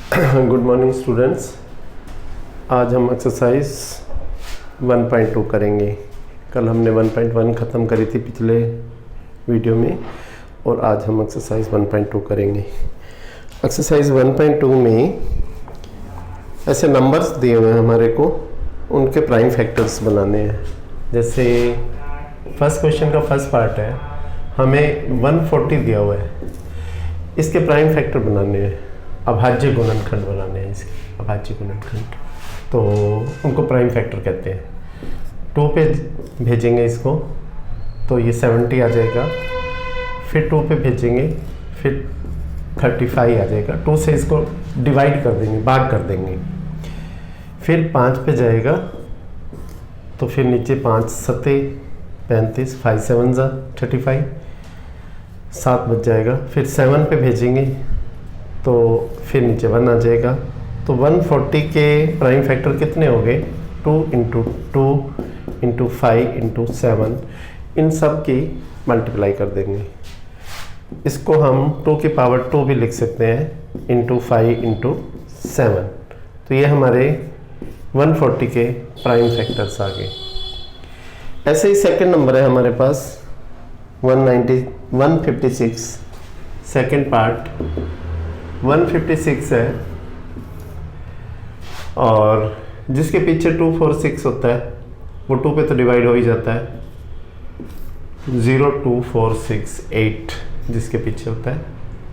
Good morning students. आज हम exercise 1.2 करेंगे। कल हमने 1.1 ख़त्म करी थी पिछले वीडियो में, और आज हम एक्सरसाइज 1.2 करेंगे। एक्सरसाइज 1.2 में ऐसे नंबर्स दिए हुए हैं हमारे को, उनके प्राइम फैक्टर्स बनाने हैं। जैसे फर्स्ट क्वेश्चन का फर्स्ट पार्ट है, हमें 140 दिया हुआ है, इसके प्राइम फैक्टर बनाने हैं, अभाज्य गुणनखंड बनाने हैं इसके, अभाज्य गुणनखंड, तो उनको प्राइम फैक्टर कहते हैं। 2 पे भेजेंगे इसको तो ये 70 आ जाएगा, फिर 2 पे भेजेंगे, फिर 35 आ जाएगा। 2 से इसको डिवाइड कर देंगे, भाग कर देंगे, फिर 5 पे जाएगा तो फिर नीचे 5 सत्ते 35, 5 7 जा 35, 7 बच जाएगा। फिर 7 पे भेजेंगे तो फिर नीचे 1 आ जाएगा। तो 140 के प्राइम फैक्टर कितने हो गए? 2 इंटू 2 इंटू 5 इंटू 7, इन सब की मल्टीप्लाई कर देंगे। इसको हम 2 की पावर 2 भी लिख सकते हैं, इंटू 5 इंटू 7। तो ये हमारे 140 के प्राइम फैक्टर्स आ गए। ऐसे ही सेकंड नंबर है हमारे पास 156, सेकंड पार्ट 156 है, और जिसके पीछे 246 होता है वो 2 पे तो डिवाइड हो ही जाता है। 0 2 4 6 8 जिसके पीछे होता है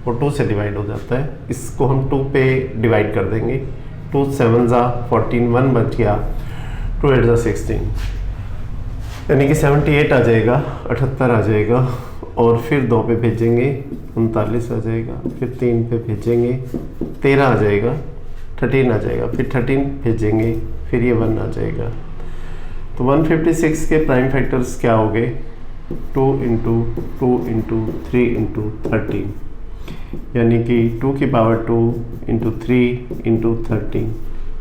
वो 2 से डिवाइड हो जाता है। इसको हम 2 पे डिवाइड कर देंगे। 2 7 जा 14, 1 बच गया, 2 8 जा 16, यानी कि 78 आ जाएगा, 78 आ जाएगा। और फिर 2 पे भेजेंगे 39 आ जाएगा, फिर 3 पे भेजेंगे 13 आ जाएगा, 13 आ जाएगा, फिर 13 भेजेंगे, फिर ये 1 आ जाएगा। तो 156 के प्राइम फैक्टर्स क्या हो गए? 2 इंटू 2 इंटू 3 इंटू 13, यानी कि 2 की पावर 2 इंटू 3 इंटू 13,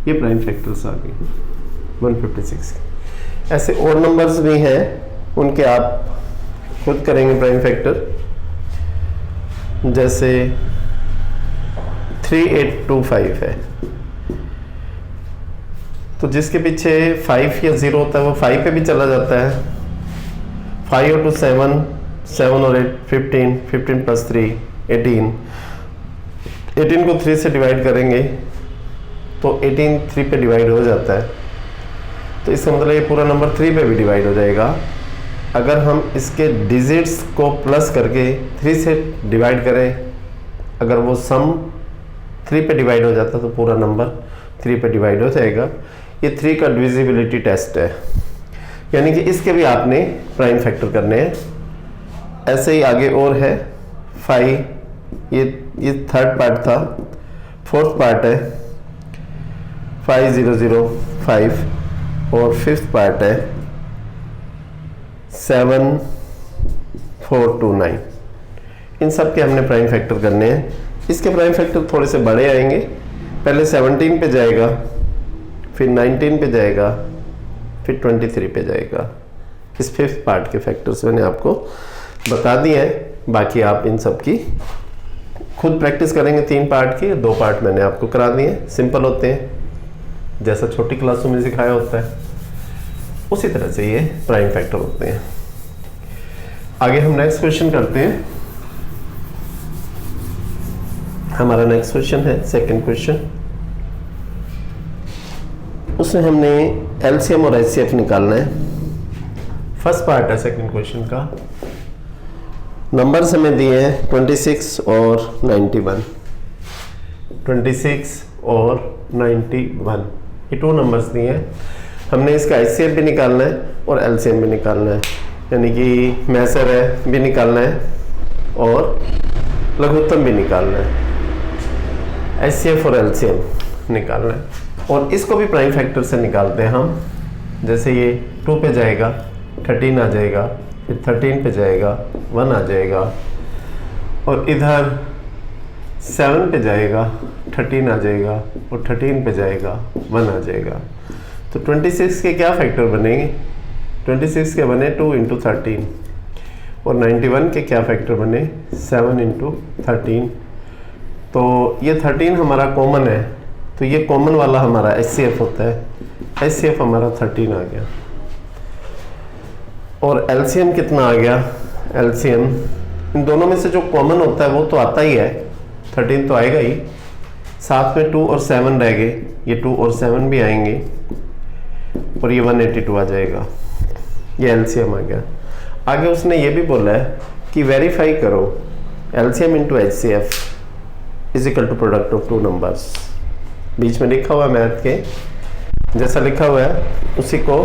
ये प्राइम फैक्टर्स आ गए 156 के। ऐसे और नंबर्स भी हैं, उनके आप खुद करेंगे प्राइम फैक्टर। जैसे 3825 है, तो जिसके पीछे 5 या 0 होता है वो 5 पे भी चला जाता है। 5 और 2 7, 7 और 8 15, 15 प्लस 3 18, 18 को 3 से डिवाइड करेंगे तो 18 3 पे डिवाइड हो जाता है। तो इसका मतलब ये पूरा नंबर 3 पे भी डिवाइड हो जाएगा। अगर हम इसके डिजिट्स को प्लस करके 3 से डिवाइड करें, अगर वो सम 3 पे डिवाइड हो जाता तो पूरा नंबर 3 पे डिवाइड हो जाएगा। ये 3 का डिविजिबिलिटी टेस्ट है, यानी कि इसके भी आपने प्राइम फैक्टर करने हैं। ऐसे ही आगे और है 5, ये थर्ड पार्ट था, फोर्थ पार्ट है 5005, और फिफ्थ पार्ट है 7429। इन सब के हमने प्राइम फैक्टर करने हैं। इसके प्राइम फैक्टर थोड़े से बड़े आएंगे। पहले 17 पे जाएगा, फिर 19 पे जाएगा, फिर 23 पे जाएगा। इस फिफ्थ पार्ट के फैक्टर्स मैंने आपको बता दिए हैं, बाकी आप इन सब की खुद प्रैक्टिस करेंगे। 3 पार्ट की, 2 पार्ट मैंने आपको करा दिए। सिंपल होते हैं, जैसा छोटी क्लासों में सिखाया होता है उसी तरह से ये प्राइम फैक्टर होते हैं। आगे हम नेक्स्ट क्वेश्चन करते हैं। हमारा नेक्स्ट क्वेश्चन है सेकंड क्वेश्चन। उसमें हमने एलसीएम और एचसीएफ निकालना है। फर्स्ट पार्ट है सेकंड क्वेश्चन का। नंबर्स हमें दिए हैं 26 और 91। 26 और 91, ये 2 नंबर्स दिए हैं। हमने इसका एचसीएफ भी निकालना है और एलसीएम भी निकालना है, यानी कि मैसर है भी निकालना है और लघुत्तम भी निकालना है। एचसीएफ और एलसीएम निकालना है, और इसको भी प्राइम फैक्टर से निकालते हैं हम। जैसे ये 2 पे जाएगा 13 आ जाएगा, फिर 13 पे जाएगा 1 आ जाएगा, और इधर 7 पे जाएगा 13 आ जाएगा, और 13 पे जाएगा 1 आ जाएगा। तो 26 के क्या फैक्टर बनेंगे? 26 के बने 2 इंटू 13, और 91 के क्या फैक्टर बने? 7 इंटू 13। तो ये 13 हमारा कॉमन है, तो ये कॉमन वाला हमारा HCF होता है, HCF हमारा 13 आ गया। और LCM कितना आ गया? LCM इन दोनों में से जो कॉमन होता है वो तो आता ही है, 13 तो आएगा ही, साथ में 2 और 7 रह गए, ये 2 और 7 भी आएंगे और ये 182 आ जाएगा, ये LCM आ गया। आगे उसने ये भी बोला है कि वेरीफाई करो LCM into HCF is equal to product of two numbers. बीच में लिखा हुआ है मैथ के, जैसा लिखा हुआ है उसी को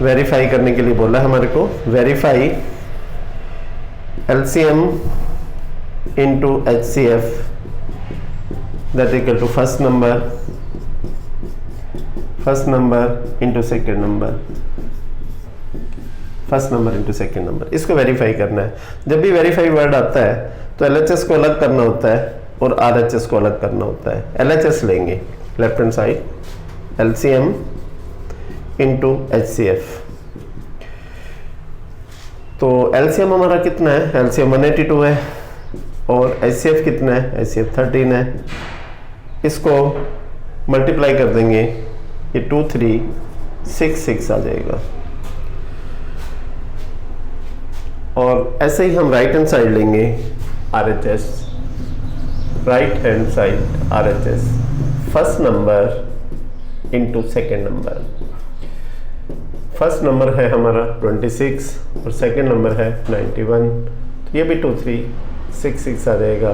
वेरीफाई करने के लिए बोला है हमारे को। Verify LCM into HCF that equal to first number into second number, first number into second number, इसको वेरीफाई करना है। जब भी वेरीफाई वर्ड आता है तो LHS को अलग करना होता है और RHS को अलग करना होता है। LHS लेंगे left hand side, LCM into HCF। तो LCM हमारा कितना है? LCM 182 है और HCF कितना है? HCF 13 है। इसको मल्टीप्लाई कर देंगे, ये 2 3 6 6 आ जाएगा। और ऐसे ही हम राइट हैंड साइड लेंगे RHS, right hand side RHS, first number into second number. First number है हमारा 26 और सेकेंड नंबर है 91, तो ये भी 2 3 6 6 आ जाएगा।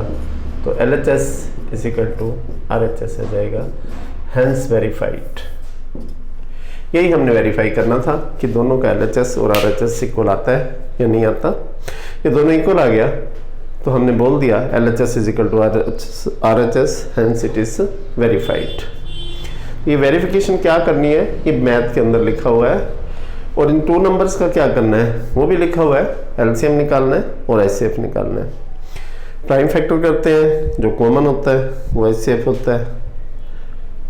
तो LHS is equal to RHS आ जाएगा, हैंस वेरीफाइड। यही हमने वेरीफाई करना था कि दोनों का LHS और RHS इक्वल आता है या नहीं आता। ये दोनों इक्वल आ गया तो हमने बोल दिया LHS is equal to RHS, hence it is verified. ये वेरिफिकेशन क्या करनी है ये मैथ के अंदर लिखा हुआ है, और इन 2 नंबर्स का क्या करना है वो भी लिखा हुआ है। LCM निकालना है और HCF निकालना है। प्राइम फैक्टर करते हैं, जो कॉमन होता है वो HCF होता है,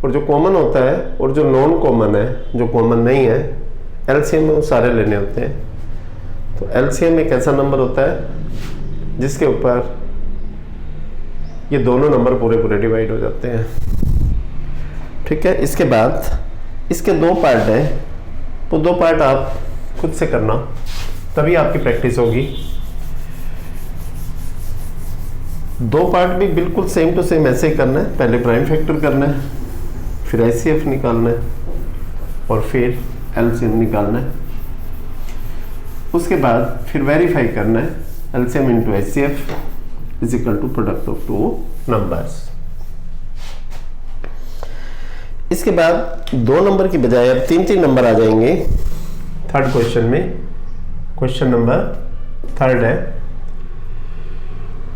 और जो कॉमन होता है और जो नॉन कॉमन है, जो कॉमन नहीं है, LCM में वो सारे लेने होते हैं। तो LCM एक ऐसा नंबर होता है जिसके ऊपर ये दोनों नंबर पूरे पूरे डिवाइड हो जाते हैं। ठीक है, इसके बाद इसके 2 पार्ट हैं, तो 2 पार्ट आप खुद से करना, तभी आपकी प्रैक्टिस होगी। 2 पार्ट भी बिल्कुल सेम टू सेम ऐसे ही करना है। पहले प्राइम फैक्टर करना है, फिर HCF निकालना है और फिर LCM निकालना है। उसके बाद फिर वेरीफाई करना है LCM into HCF is equal to product of 2 numbers. इसके बाद 2 नंबर की बजाय अब 3 नंबर आ जाएंगे थर्ड क्वेश्चन में। क्वेश्चन नंबर 3 है,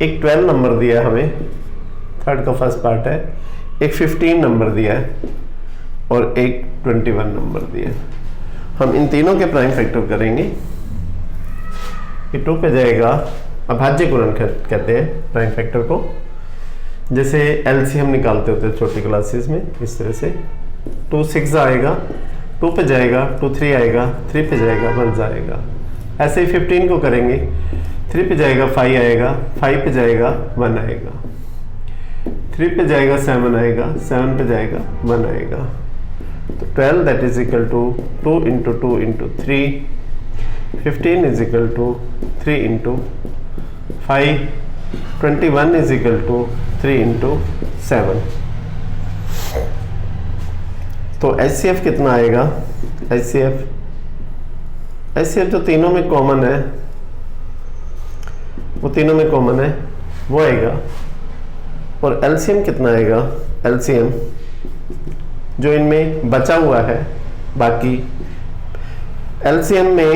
एक 12 नंबर दिया है हमें, थर्ड का फर्स्ट पार्ट है, एक 15 नंबर दिया है और एक 21 नंबर दिया है। हम इन तीनों के प्राइम फैक्टर करेंगे। ये 2 पे जाएगा, अभाज्य गुणन कहते हैं प्राइम फैक्टर को, जैसे LCM निकालते होते हैं छोटी क्लासेस में, इस तरह से 2 6 आएगा, 2 पे जाएगा 2 3 आएगा, 3 पे जाएगा 1 आएगा। ऐसे ही 15 को करेंगे, 3 पे जाएगा 5 आएगा, 5 पे जाएगा 1 आएगा, 3 पे जाएगा 7 आएगा, 7 पे जाएगा 1 आएगा। तो 12 that is equal to 2 into 2 into 3, 15 is equal to 3 into 5, 21 is equal to 3 into 7। तो HCF कितना आएगा? HCF जो तीनों में कॉमन है, वो तीनों में कॉमन है वो आएगा। और LCM कितना आएगा? LCM जो इनमें बचा हुआ है, बाकी LCM में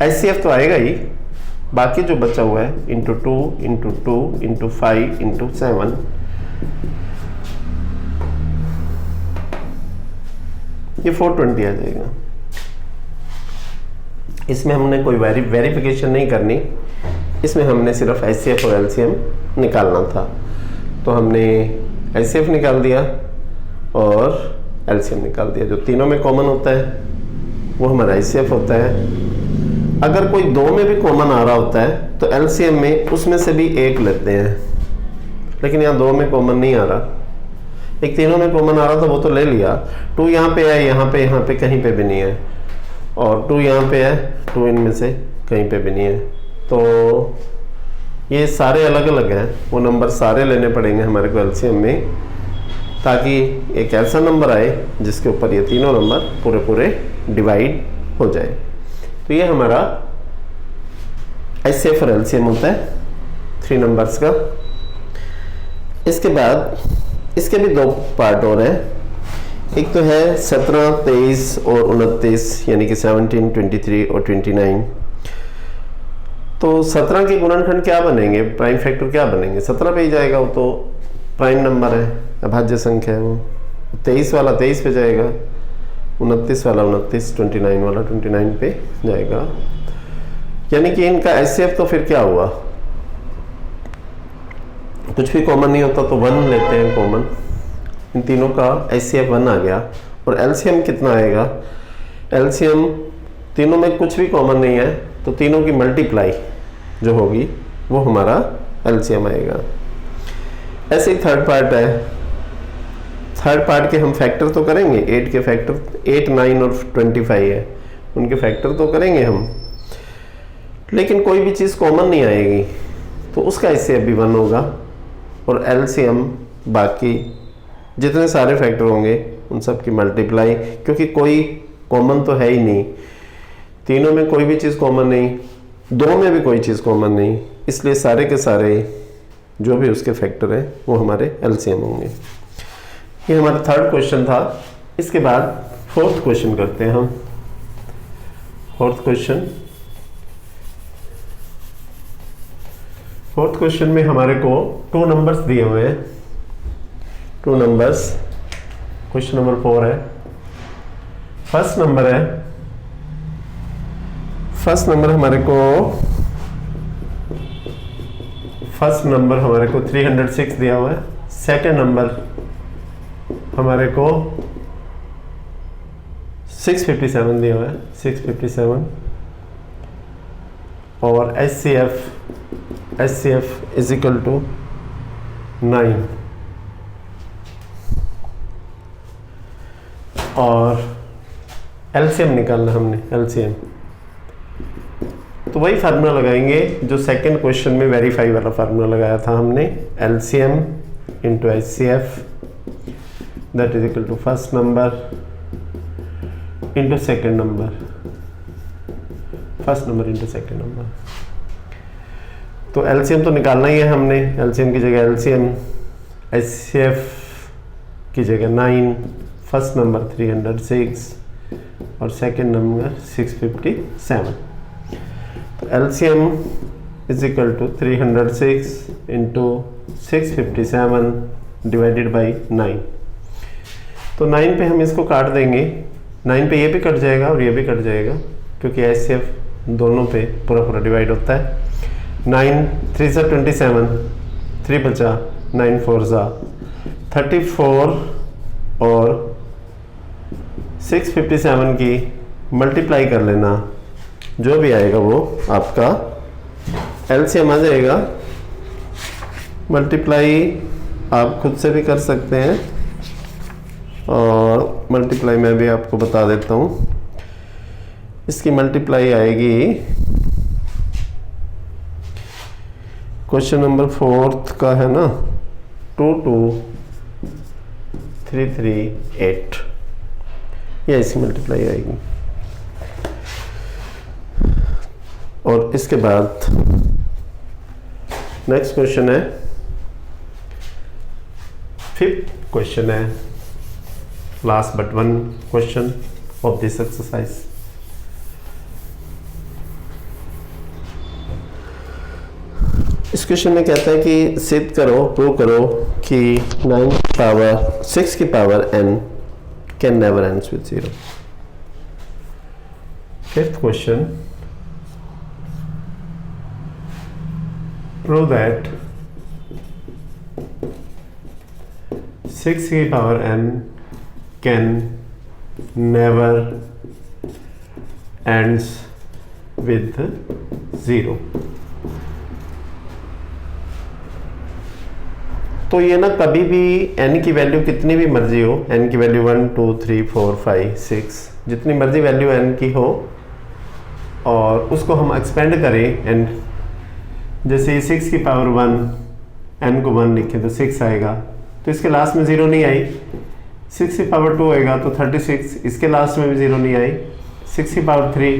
HCF तो आएगा ही, बाकी जो बचा हुआ है इंटू 2 इंटू 2 इंटू 5 इंटू 7, ये 420 आ जाएगा। इसमें हमने कोई वेरिफिकेशन नहीं करनी, इसमें हमने सिर्फ HCF और LCM निकालना था। तो हमने HCF निकाल दिया और LCM निकाल दिया। जो तीनों में कॉमन होता है वो हमारा HCF होता है, अगर कोई दो में भी कॉमन आ रहा होता है तो एलसीएम में उसमें से भी एक लेते हैं, लेकिन यहाँ दो में कॉमन नहीं आ रहा, एक तीनों में कॉमन आ रहा था वो तो ले लिया। 2 यहाँ पे है, यहाँ पे कहीं पे भी नहीं है, और 2 यहाँ पे है, 2 इनमें से कहीं पे भी नहीं है। तो ये सारे अलग अलग हैं, वो नंबर सारे लेने पड़ेंगे हमारे को एलसीएम में, ताकि एक ऐसा नंबर आए जिसके ऊपर ये तीनों नंबर पूरे पूरे डिवाइड हो जाए। तो ये हमारा एचसीएफ और एलसीएम होता है 3 नंबर्स का। इसके बाद इसके भी 2 पार्ट और हैं। एक तो है 17, 23 और 29, यानी कि 17, 23 और 29। तो 17 के गुणनखंड क्या बनेंगे, प्राइम फैक्टर क्या बनेंगे, 17 पे ही जाएगा, वो तो प्राइम नंबर है, अभाज्य संख्या है वो। 23 वाला 23 पे जाएगा, 29 वाला 29, 29 वाला 29 पे जाएगा। यानी कि इनका एचसीएफ तो फिर क्या हुआ, कुछ भी कॉमन नहीं होता तो 1 लेते हैं कॉमन, इन तीनों का एचसीएफ 1 आ गया। और एलसीएम कितना आएगा, एलसीएम तीनों में कुछ भी कॉमन नहीं है तो तीनों की मल्टीप्लाई जो होगी वो हमारा एलसीएम आएगा। ऐसे ही थर्ड पार्ट है, थर्ड पार्ट के हम फैक्टर तो करेंगे, 8 के फैक्टर 8, 9 और 25 है, उनके फैक्टर तो करेंगे हम, लेकिन कोई भी चीज़ कॉमन नहीं आएगी तो उसका एचसीएफ भी 1 होगा। और एलसीएम बाकी जितने सारे फैक्टर होंगे उन सब की मल्टीप्लाई, क्योंकि कोई कॉमन तो है ही नहीं, तीनों में कोई भी चीज़ कॉमन नहीं, 2 में भी कोई चीज़ कॉमन नहीं, इसलिए सारे के सारे जो भी उसके फैक्टर हैं वो हमारे एलसीएम होंगे। ये हमारा थर्ड क्वेश्चन था। इसके बाद फोर्थ क्वेश्चन करते हैं हम। फोर्थ क्वेश्चन में हमारे को 2 नंबर्स दिए हुए हैं, 2 नंबर्स। क्वेश्चन नंबर 4 है। फर्स्ट नंबर हमारे को 306 दिया हुआ है। सेकंड नंबर हमारे को 657 दिया हुआ है, 657। और एचसीएफ इज इक्वल टू 9। और एलसीएम निकालना हमने, एलसीएम तो वही फार्मूला लगाएंगे जो सेकंड क्वेश्चन में वेरीफाई वाला फार्मूला लगाया था हमने, LCM into HCF that is equal to first number into second number, first number into second number. तो एलसीएम तो निकालना ही है हमने, एलसीएम की जगह एलसीएम, एचसीएफ की जगह 9, फर्स्ट नंबर 306 और सेकंड नंबर 657। तो LCM is equal to 306 into 657 divided by 9। तो 9 पे हम इसको काट देंगे, 9 पे ये भी कट जाएगा और ये भी कट जाएगा, क्योंकि एचसीएफ दोनों पे पूरा पूरा डिवाइड होता है। 9 3 सा 27, 3 बचा, 9 4 सा 34 और 657 की मल्टीप्लाई कर लेना, जो भी आएगा वो आपका एलसीएम आ जाएगा। मल्टीप्लाई आप खुद से भी कर सकते हैं और मल्टीप्लाई मैं भी आपको बता देता हूँ। इसकी मल्टीप्लाई आएगी, क्वेश्चन नंबर 4 का है ना, 22338, ये इसकी मल्टीप्लाई आएगी। और इसके बाद नेक्स्ट क्वेश्चन है, 5th क्वेश्चन है, last but one question of this exercise. इस क्वेश्चन में कहता है कि सिद्ध करो, प्रूव करो कि 6 की power n can never ends with 0। 5th question, prove that 6 की power n can never ends with 0। तो ये ना कभी भी n की वैल्यू कितनी भी मर्जी हो, n की वैल्यू 1 2 3 4 5 6 जितनी मर्जी वैल्यू n की हो, और उसको हम एक्सपेंड करें एंड जैसे 6 की पावर 1 n को 1 लिखें तो 6 आएगा, तो इसके लास्ट में 0 नहीं आई। 6 की पावर 2 आएगा तो 36, इसके लास्ट में भी 0 नहीं आई। 6 की पावर 3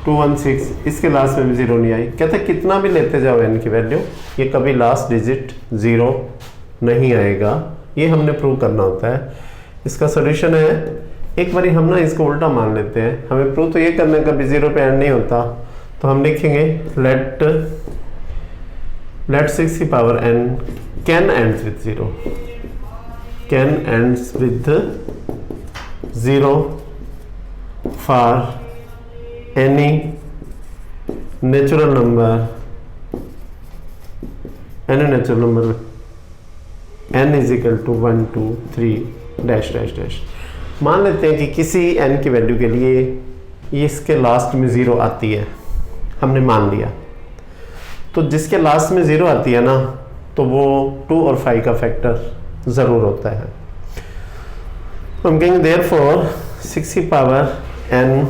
216, इसके लास्ट में भी 0 नहीं आई। कहते कितना भी लेते जाओ n की वैल्यू, ये कभी लास्ट डिजिट 0 नहीं आएगा। ये हमने प्रूव करना होता है। इसका सोल्यूशन है, एक बारी हम ना इसको उल्टा मान लेते हैं। हमें प्रूव तो ये करना है कभी 0 पे एंड नहीं होता, तो हम लिखेंगे लेट 6 की power n can ends with 0, can ends with 0 for any natural number n is equal to 1 2 3 dash dash dash. मान लेते हैं कि किसी n की वैल्यू के लिए ये इसके लास्ट में 0 आती है, हमने मान लिया। तो जिसके लास्ट में 0 आती है ना, तो वो 2 और 5 का फैक्टर ज़रूर होता है। हम कहेंगे देयरफॉर 6 की पावर n,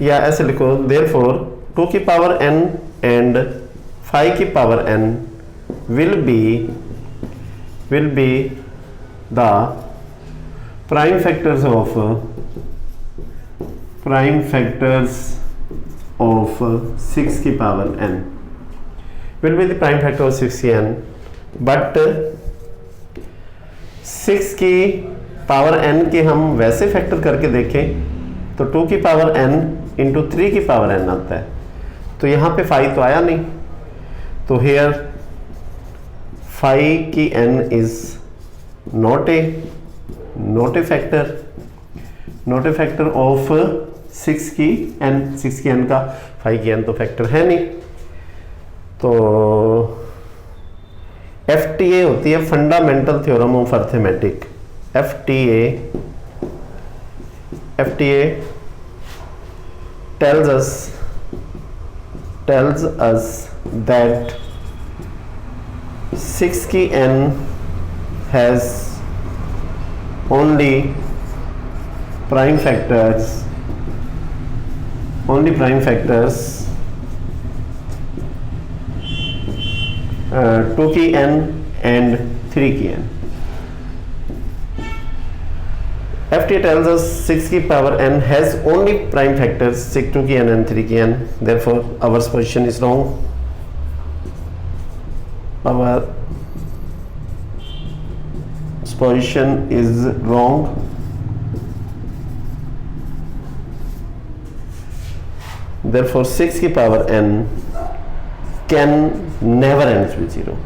या ऐसे लिखो देयरफॉर 2 की पावर n एंड 5 की power n will be the prime factors of 6 की power n, will be the prime factor of 6 की n, but 6 की पावर n के हम वैसे फैक्टर करके देखें तो 2 की पावर n इंटू 3 की पावर n आता है। तो यहाँ पे 5 तो आया नहीं, तो हेयर 5 की n is not a factor of 6 की n। 6 की n का 5 की n तो फैक्टर है नहीं। तो FTA होती है fundamental theorem of arithmetic. FTA tells us that 6 की n has only prime factors 2 की n and 3 की n। FTA tells us 6 की power n has only prime factors 6 2 की n and 3 की n, therefore our position is wrong। Our position is wrong। Therefore 6 की power n can never ends with 0।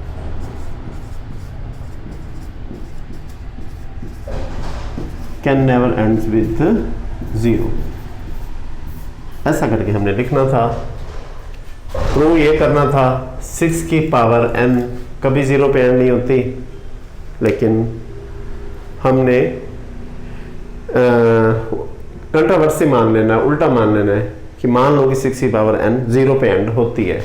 Can never ends with 0। ऐसा करके हमने लिखना था। Prove ये करना था 6 की पावर n कभी 0 पे एंड नहीं होती, लेकिन हमने कंट्रोवर्सी मान लेना, उल्टा मान लेना है कि मान लो कि 6 की पावर n 0 पे एंड होती है।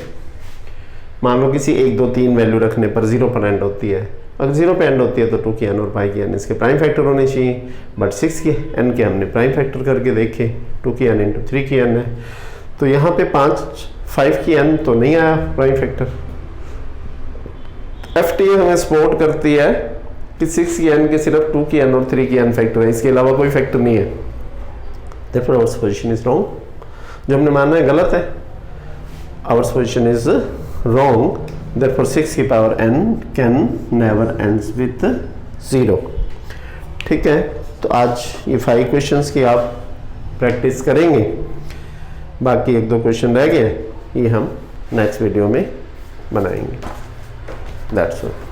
मान लो किसी 1 2 3 वैल्यू रखने पर 0 पर एंड होती है। अगर 0 पे एंड होती है तो 2 की n और 5 की n इसके प्राइम फैक्टर होने चाहिए, बट 6 की n के हमने प्राइम फैक्टर करके देखे, 2 की n इंटू 3 की n है। तो यहाँ पे 5 की n तो नहीं आया प्राइम फैक्टर। FTA हमें सपोर्ट करती है कि 6 की n के सिर्फ 2 की n और 3 की n फैक्टर है, इसके अलावा कोई फैक्टर नहीं है। Therefore our position is wrong। जो हमने माना है गलत है। Our position is wrong। Therefore 6 की power n can never ends with 0। ठीक है, तो आज ये 5 क्वेश्चंस की आप प्रैक्टिस करेंगे। बाकी 1 2 क्वेश्चन रह गए, ये हम नेक्स्ट वीडियो में बनाएंगे। That's all।